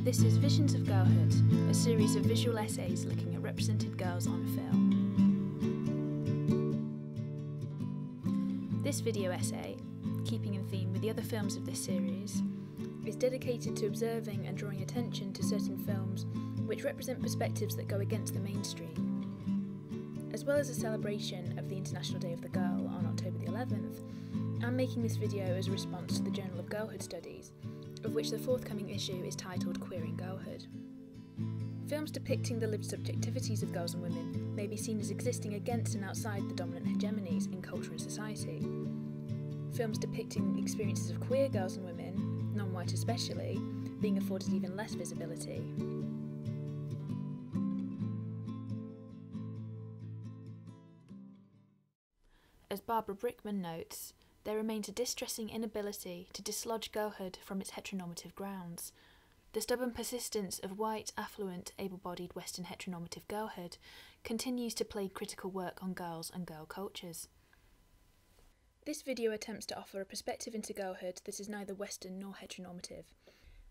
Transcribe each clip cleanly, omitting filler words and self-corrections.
This is Visions of Girlhood, a series of visual essays looking at represented girls on film. This video essay, keeping in theme with the other films of this series, is dedicated to observing and drawing attention to certain films which represent perspectives that go against the mainstream, as well as a celebration of the International Day of the Girl on October the 11th, and making this video as a response to the Journal of Girlhood Studies, of which the forthcoming issue is titled Queering Girlhood. Films depicting the lived subjectivities of girls and women may be seen as existing against and outside the dominant hegemonies in culture and society. Films depicting experiences of queer girls and women, non-white especially, being afforded even less visibility. As Barbara Brickman notes, there remains a distressing inability to dislodge girlhood from its heteronormative grounds. The stubborn persistence of white, affluent, able-bodied Western heteronormative girlhood continues to plague critical work on girls and girl cultures. This video attempts to offer a perspective into girlhood that is neither Western nor heteronormative.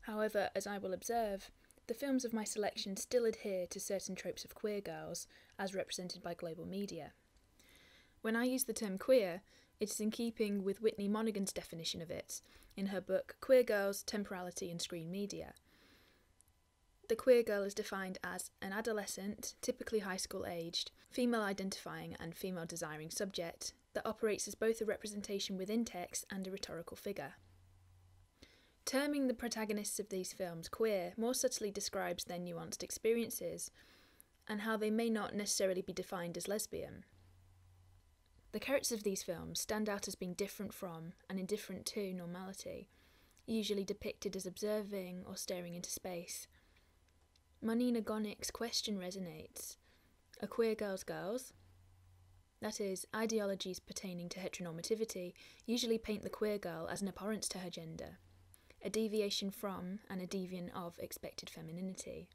However, as I will observe, the films of my selection still adhere to certain tropes of queer girls, as represented by global media. When I use the term queer, it is in keeping with Whitney Monaghan's definition of it, in her book Queer Girls, Temporality and Screen Media. The queer girl is defined as an adolescent, typically high school aged, female-identifying and female-desiring subject that operates as both a representation within text and a rhetorical figure. Terming the protagonists of these films queer more subtly describes their nuanced experiences, and how they may not necessarily be defined as lesbian. The characters of these films stand out as being different from and indifferent to normality, usually depicted as observing or staring into space. Monina Gonic's question resonates. Are queer girls girls? That is, ideologies pertaining to heteronormativity usually paint the queer girl as an abhorrence to her gender, a deviation from and a deviant of expected femininity.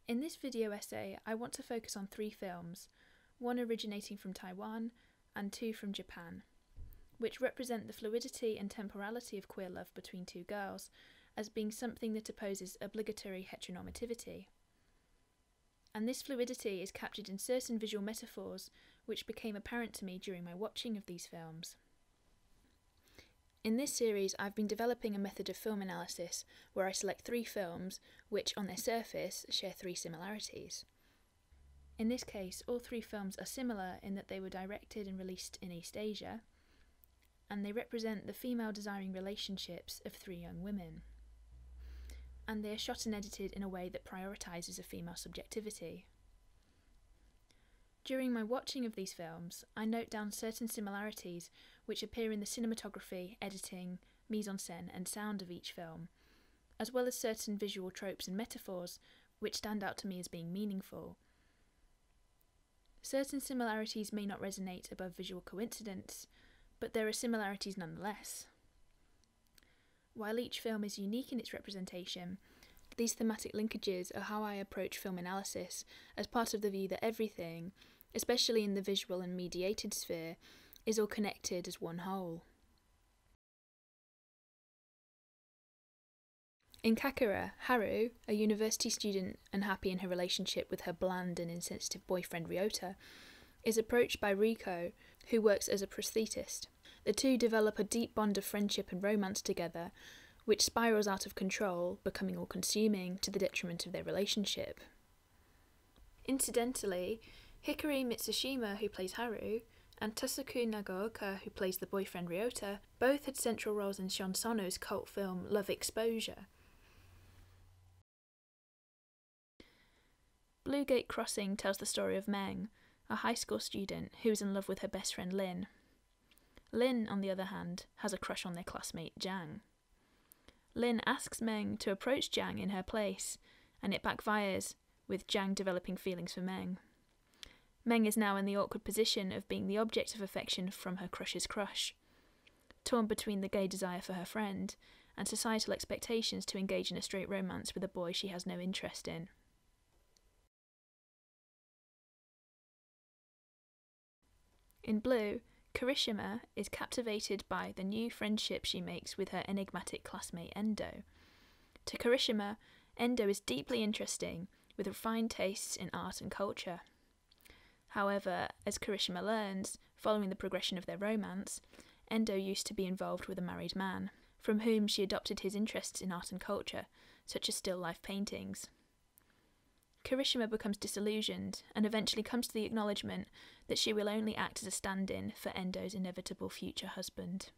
In this video essay, I want to focus on 3 films, one originating from Taiwan and 2 from Japan, which represent the fluidity and temporality of queer love between 2 girls as being something that opposes obligatory heteronormativity. And this fluidity is captured in certain visual metaphors which became apparent to me during my watching of these films. In this series, I've been developing a method of film analysis where I select 3 films which, on their surface, share 3 similarities. In this case, all 3 films are similar in that they were directed and released in East Asia, and they represent the female-desiring relationships of 3 young women. And they are shot and edited in a way that prioritises a female subjectivity. During my watching of these films, I note down certain similarities which appear in the cinematography, editing, mise-en-scène and sound of each film, as well as certain visual tropes and metaphors which stand out to me as being meaningful. Certain similarities may not resonate above visual coincidence, but there are similarities nonetheless. While each film is unique in its representation, these thematic linkages are how I approach film analysis as part of the view that everything, especially in the visual and mediated sphere, is all connected as one whole. In Kakura, Haru, a university student unhappy in her relationship with her bland and insensitive boyfriend Ryota, is approached by Riko, who works as a prosthetist. The two develop a deep bond of friendship and romance together, which spirals out of control, becoming all-consuming to the detriment of their relationship. Incidentally, Hikari Mitsushima, who plays Haru, and Tasuku Nagaoka, who plays the boyfriend Ryota, both had central roles in Shon Sono's cult film Love Exposure. Blue Gate Crossing tells the story of Meng, a high school student who is in love with her best friend Lin. Lin, on the other hand, has a crush on their classmate Jiang. Lin asks Meng to approach Jiang in her place, and it backfires, with Jiang developing feelings for Meng. Meng is now in the awkward position of being the object of affection from her crush's crush, torn between the gay desire for her friend and societal expectations to engage in a straight romance with a boy she has no interest in. In Blue, Kirishima is captivated by the new friendship she makes with her enigmatic classmate Endo. To Kirishima, Endo is deeply interesting, with refined tastes in art and culture. However, as Kirishima learns, following the progression of their romance, Endo used to be involved with a married man, from whom she adopted his interests in art and culture, such as still life paintings. Kirishima becomes disillusioned and eventually comes to the acknowledgement that she will only act as a stand-in for Endo's inevitable future husband.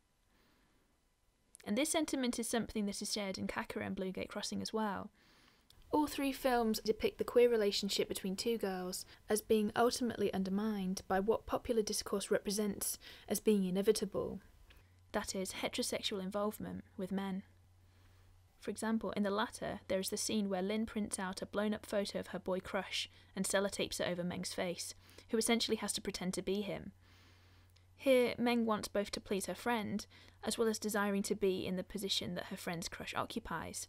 And this sentiment is something that is shared in Kakura and Blue Gate Crossing as well. All three films depict the queer relationship between two girls as being ultimately undermined by what popular discourse represents as being inevitable, that is, heterosexual involvement with men. For example, in the latter, there is the scene where Lin prints out a blown-up photo of her boy crush and sellotapes it over Meng's face, who essentially has to pretend to be him. Here, Meng wants both to please her friend, as well as desiring to be in the position that her friend's crush occupies,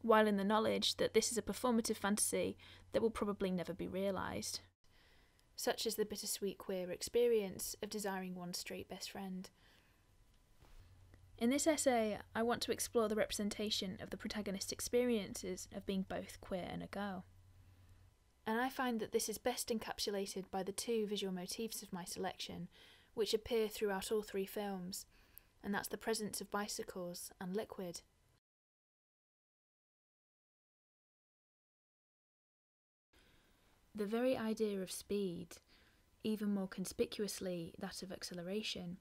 while in the knowledge that this is a performative fantasy that will probably never be realised, such as the bittersweet queer experience of desiring one's straight best friend. In this essay, I want to explore the representation of the protagonist's experiences of being both queer and a girl. And I find that this is best encapsulated by the two visual motifs of my selection, which appear throughout all three films, and that's the presence of bicycles and liquid. The very idea of speed, even more conspicuously that of acceleration,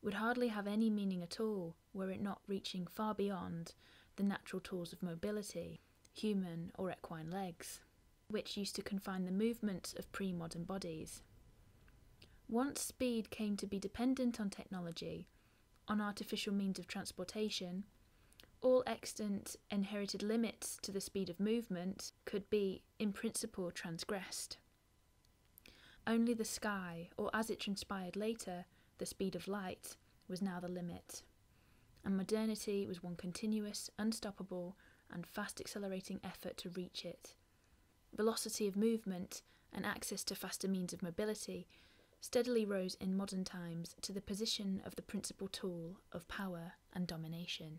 would hardly have any meaning at all were it not reaching far beyond the natural tools of mobility, human or equine legs, which used to confine the movements of pre-modern bodies. Once speed came to be dependent on technology, on artificial means of transportation, all extant inherited limits to the speed of movement could be, in principle, transgressed. Only the sky, or as it transpired later, the speed of light, was now the limit, and modernity was one continuous, unstoppable, and fast accelerating effort to reach it. Velocity of movement and access to faster means of mobility steadily rose in modern times to the position of the principal tool of power and domination.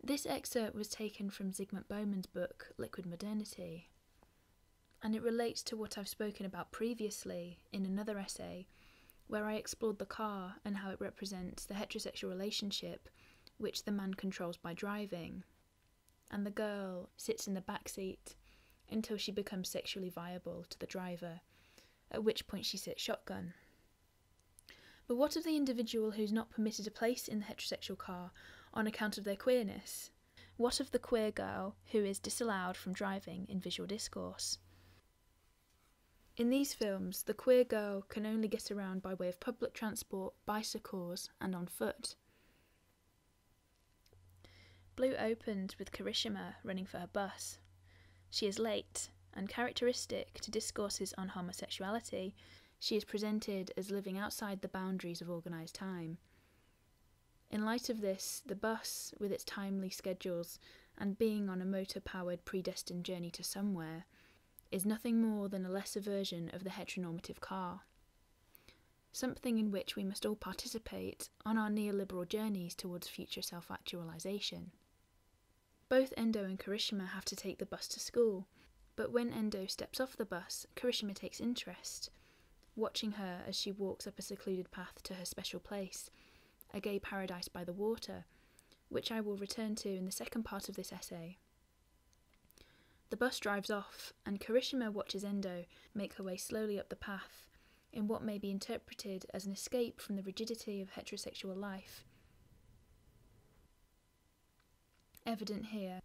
This excerpt was taken from Zygmunt Bauman's book Liquid Modernity, and it relates to what I've spoken about previously in another essay where I explored the car and how it represents the heterosexual relationship which the man controls by driving, and the girl sits in the back seat until she becomes sexually viable to the driver, at which point she sits shotgun. But what of the individual who's not permitted a place in the heterosexual car on account of their queerness? What of the queer girl who is disallowed from driving in visual discourse? In these films, the queer girl can only get around by way of public transport, bicycles, and on foot. Blue opened with Kirishima running for her bus. She is late, and characteristic to discourses on homosexuality, she is presented as living outside the boundaries of organised time. In light of this, the bus, with its timely schedules and being on a motor-powered predestined journey to somewhere, is nothing more than a lesser version of the heteronormative car, something in which we must all participate on our neoliberal journeys towards future self-actualisation. Both Endo and Kirishima have to take the bus to school, but when Endo steps off the bus, Kirishima takes interest, watching her as she walks up a secluded path to her special place, a gay paradise by the water, which I will return to in the second part of this essay. The bus drives off, and Kirishima watches Endo make her way slowly up the path, in what may be interpreted as an escape from the rigidity of heterosexual life. Evident here,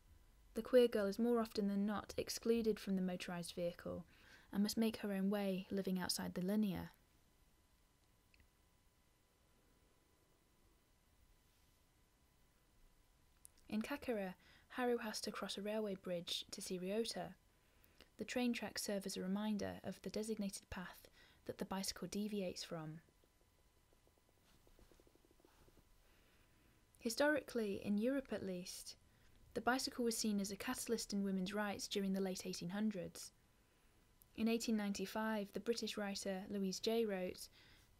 the queer girl is more often than not excluded from the motorised vehicle, and must make her own way living outside the linear. In Kakura, Haru has to cross a railway bridge to see Ryota. The train tracks serve as a reminder of the designated path that the bicycle deviates from. Historically, in Europe at least, the bicycle was seen as a catalyst in women's rights during the late 1800s. In 1895, the British writer Louise J. wrote,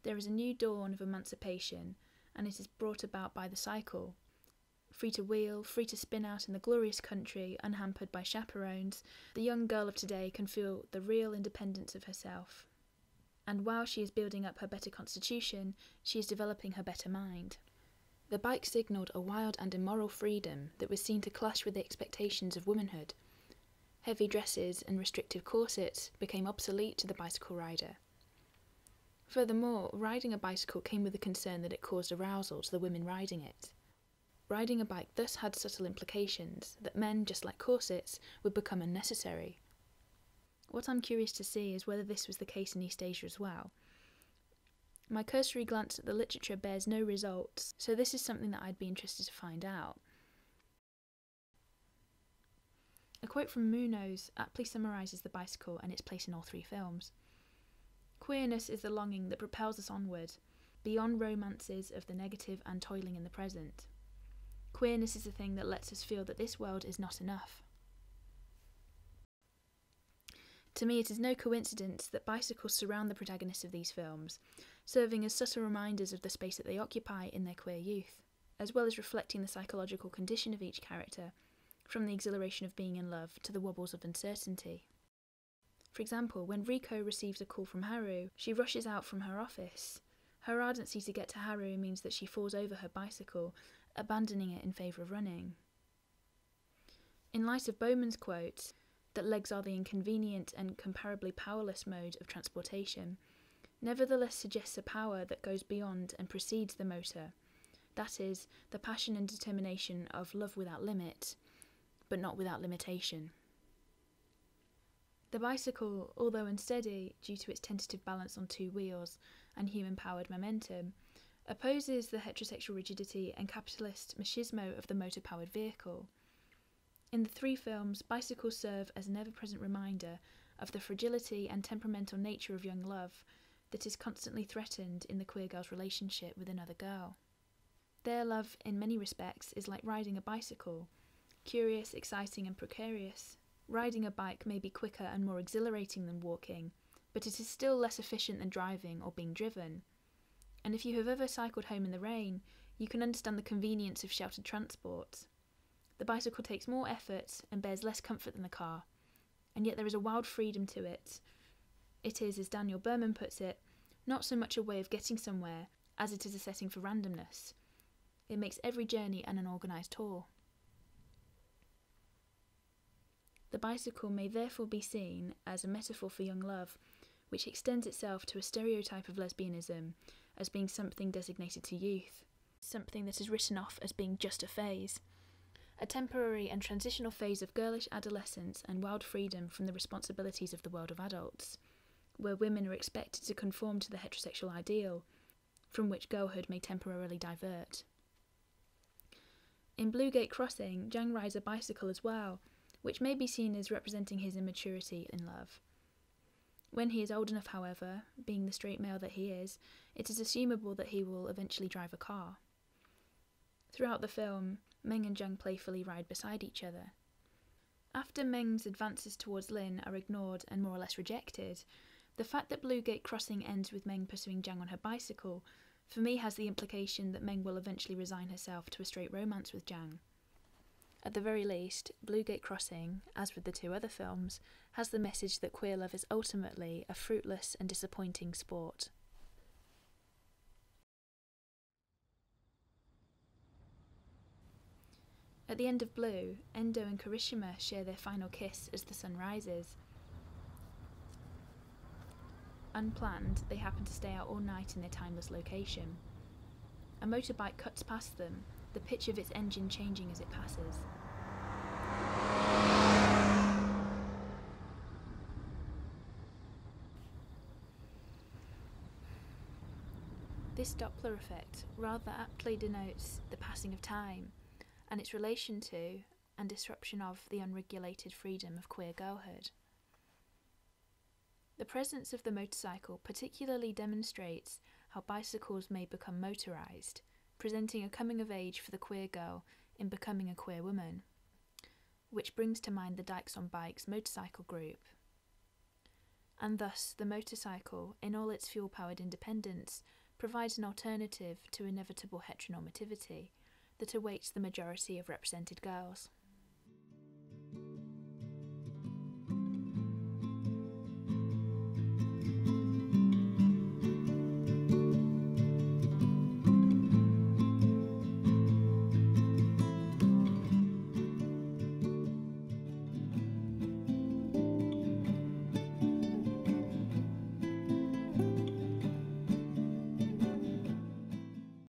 "There is a new dawn of emancipation, and it is brought about by the cycle. Free to wheel, free to spin out in the glorious country, unhampered by chaperones, the young girl of today can feel the real independence of herself. And while she is building up her better constitution, she is developing her better mind. The bike signalled a wild and immoral freedom that was seen to clash with the expectations of womanhood. Heavy dresses and restrictive corsets became obsolete to the bicycle rider. Furthermore, riding a bicycle came with the concern that it caused arousal to the women riding it. Riding a bike thus had subtle implications that men, just like corsets, would become unnecessary. What I'm curious to see is whether this was the case in East Asia as well. My cursory glance at the literature bears no results, so this is something that I'd be interested to find out. A quote from Munoz aptly summarises the bicycle and its place in all three films. Queerness is the longing that propels us onward, beyond romances of the negative and toiling in the present. Queerness is the thing that lets us feel that this world is not enough. To me, it is no coincidence that bicycles surround the protagonists of these films, serving as subtle reminders of the space that they occupy in their queer youth, as well as reflecting the psychological condition of each character, from the exhilaration of being in love to the wobbles of uncertainty. For example, when Riko receives a call from Haru, she rushes out from her office. Her ardency to get to Haru means that she falls over her bicycle, abandoning it in favour of running. In light of Bowman's quote, that legs are the inconvenient and comparably powerless mode of transportation, nevertheless suggests a power that goes beyond and precedes the motor, that is, the passion and determination of love without limit, but not without limitation. The bicycle, although unsteady due to its tentative balance on two wheels and human-powered momentum, opposes the heterosexual rigidity and capitalist machismo of the motor-powered vehicle. In the three films, bicycles serve as an ever-present reminder of the fragility and temperamental nature of young love that is constantly threatened in the queer girl's relationship with another girl. Their love, in many respects, is like riding a bicycle, curious, exciting and precarious. Riding a bike may be quicker and more exhilarating than walking, but it is still less efficient than driving or being driven. And if you have ever cycled home in the rain, you can understand the convenience of sheltered transport. The bicycle takes more effort and bears less comfort than the car, and yet there is a wild freedom to it. It is, as Daniel Berman puts it, not so much a way of getting somewhere as it is a setting for randomness. It makes every journey an unorganised tour. The bicycle may therefore be seen as a metaphor for young love, which extends itself to a stereotype of lesbianism as being something designated to youth, something that is written off as being just a phase, a temporary and transitional phase of girlish adolescence and wild freedom from the responsibilities of the world of adults, where women are expected to conform to the heterosexual ideal, from which girlhood may temporarily divert. In Blue Gate Crossing, Jang rides a bicycle as well, which may be seen as representing his immaturity in love. When he is old enough, however, being the straight male that he is, it is assumable that he will eventually drive a car. Throughout the film, Meng and Jang playfully ride beside each other. After Meng's advances towards Lin are ignored and more or less rejected, the fact that Blue Gate Crossing ends with Meng pursuing Jang on her bicycle, for me has the implication that Meng will eventually resign herself to a straight romance with Jang. At the very least, Blue Gate Crossing, as with the two other films, has the message that queer love is ultimately a fruitless and disappointing sport. At the end of Blue, Endo and Kirishima share their final kiss as the sun rises. Unplanned, they happen to stay out all night in their timeless location. A motorbike cuts past them, the pitch of its engine changing as it passes. This Doppler effect rather aptly denotes the passing of time and its relation to and disruption of the unregulated freedom of queer girlhood. The presence of the motorcycle particularly demonstrates how bicycles may become motorised, presenting a coming of age for the queer girl in becoming a queer woman, which brings to mind the Dykes on Bikes motorcycle group. And thus the motorcycle, in all its fuel-powered independence, provides an alternative to inevitable heteronormativity, that awaits the majority of represented girls.